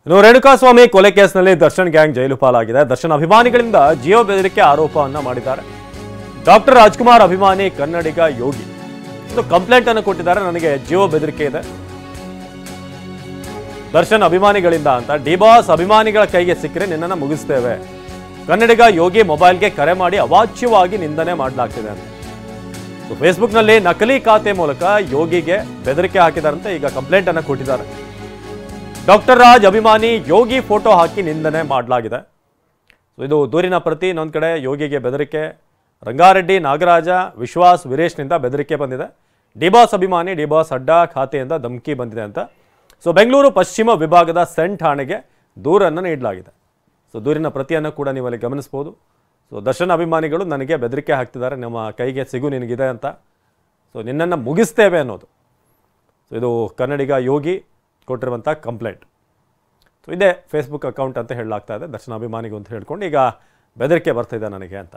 ಇನ್ನು ರೇಣುಕಾಸ್ವಾಮಿ ಕೊಲೆ ಕೇಸ್ನಲ್ಲಿ ದರ್ಶನ್ ಗ್ಯಾಂಗ್ ಜೈಲು ಪಾಲಾಗಿದೆ. ದರ್ಶನ್ ಅಭಿಮಾನಿಗಳಿಂದ ಜಿಯೋ ಬೆದರಿಕೆ ಆರೋಪವನ್ನ ಮಾಡಿದ್ದಾರೆ. ಡಾಕ್ಟರ್ ರಾಜ್ಕುಮಾರ್ ಅಭಿಮಾನಿ ಕನ್ನಡಿಗ ಯೋಗಿ ಕಂಪ್ಲೇಂಟ್ ಅನ್ನು ಕೊಟ್ಟಿದ್ದಾರೆ. ನನಗೆ ಜಿಯೋ ಬೆದರಿಕೆ ಇದೆ ದರ್ಶನ್ ಅಭಿಮಾನಿಗಳಿಂದ ಅಂತ. ಡಿಬಾಸ್ ಅಭಿಮಾನಿಗಳ ಕೈಗೆ ಸಿಕ್ಕರೆ ನಿನ್ನನ್ನು ಮುಗಿಸ್ತೇವೆ. ಕನ್ನಡಿಗ ಯೋಗಿ ಮೊಬೈಲ್ಗೆ ಕರೆ ಮಾಡಿ ಅವಾಚ್ಯವಾಗಿ ನಿಂದನೆ ಮಾಡಲಾಗ್ತಿದೆ ಅಂತ ಫೇಸ್ಬುಕ್ನಲ್ಲಿ ನಕಲಿ ಖಾತೆ ಮೂಲಕ ಯೋಗಿಗೆ ಬೆದರಿಕೆ ಹಾಕಿದಾರಂತೆ. ಈಗ ಕಂಪ್ಲೇಂಟ್ ಅನ್ನು ಕೊಟ್ಟಿದ್ದಾರೆ. ಡಾಕ್ಟರ್ ರಾಜ್ ಅಭಿಮಾನಿ ಯೋಗಿ ಫೋಟೋ ಹಾಕಿ ನಿಂದನೆ ಮಾಡಲಾಗಿದೆ. ಇದು ದೂರಿನ ಪ್ರತಿ. ಇನ್ನೊಂದು ಕಡೆ ಯೋಗಿಗೆ ಬೆದರಿಕೆ. ರಂಗಾರೆಡ್ಡಿ, ನಾಗರಾಜ, ವಿಶ್ವಾಸ್, ವೀರೇಶ್ನಿಂದ ಬೆದರಿಕೆ ಬಂದಿದೆ. ಡಿಬಾಸ್ ಅಭಿಮಾನಿ ಡಿಬಾಸ್ ಅಡ್ಡ ಖಾತೆಯಿಂದ ಧಮಕಿ ಬಂದಿದೆ ಅಂತ. ಬೆಂಗಳೂರು ಪಶ್ಚಿಮ ವಿಭಾಗದ ಸೆಂಟ್ ಠಾಣೆಗೆ ದೂರನ್ನು ನೀಡಲಾಗಿದೆ. ದೂರಿನ ಪ್ರತಿಯನ್ನು ಕೂಡ ನೀವು ಅಲ್ಲಿ ಗಮನಿಸ್ಬೋದು. ದರ್ಶನ್ ಅಭಿಮಾನಿಗಳು ನನಗೆ ಬೆದರಿಕೆ ಹಾಕ್ತಿದ್ದಾರೆ, ನಮ್ಮ ಕೈಗೆ ಸಿಗು ನಿನಗಿದೆ ಅಂತ. ನಿನ್ನನ್ನು ಮುಗಿಸ್ತೇವೆ ಅನ್ನೋದು. ಇದು ಕನ್ನಡಿಗ ಯೋಗಿ ಕೊಟ್ಟಿರುವಂಥ ಕಂಪ್ಲೇಂಟ್. ಇದೇ ಫೇಸ್ಬುಕ್ ಅಕೌಂಟ್ ಅಂತ ಹೇಳಲಾಗ್ತಾ ಇದೆ. ದರ್ಶನ್ ಅಭಿಮಾನಿಗೂ ಅಂತ ಹೇಳ್ಕೊಂಡು ಈಗ ಬೆದರಿಕೆ ಬರ್ತಿದೆ ನನಗೆ ಅಂತ.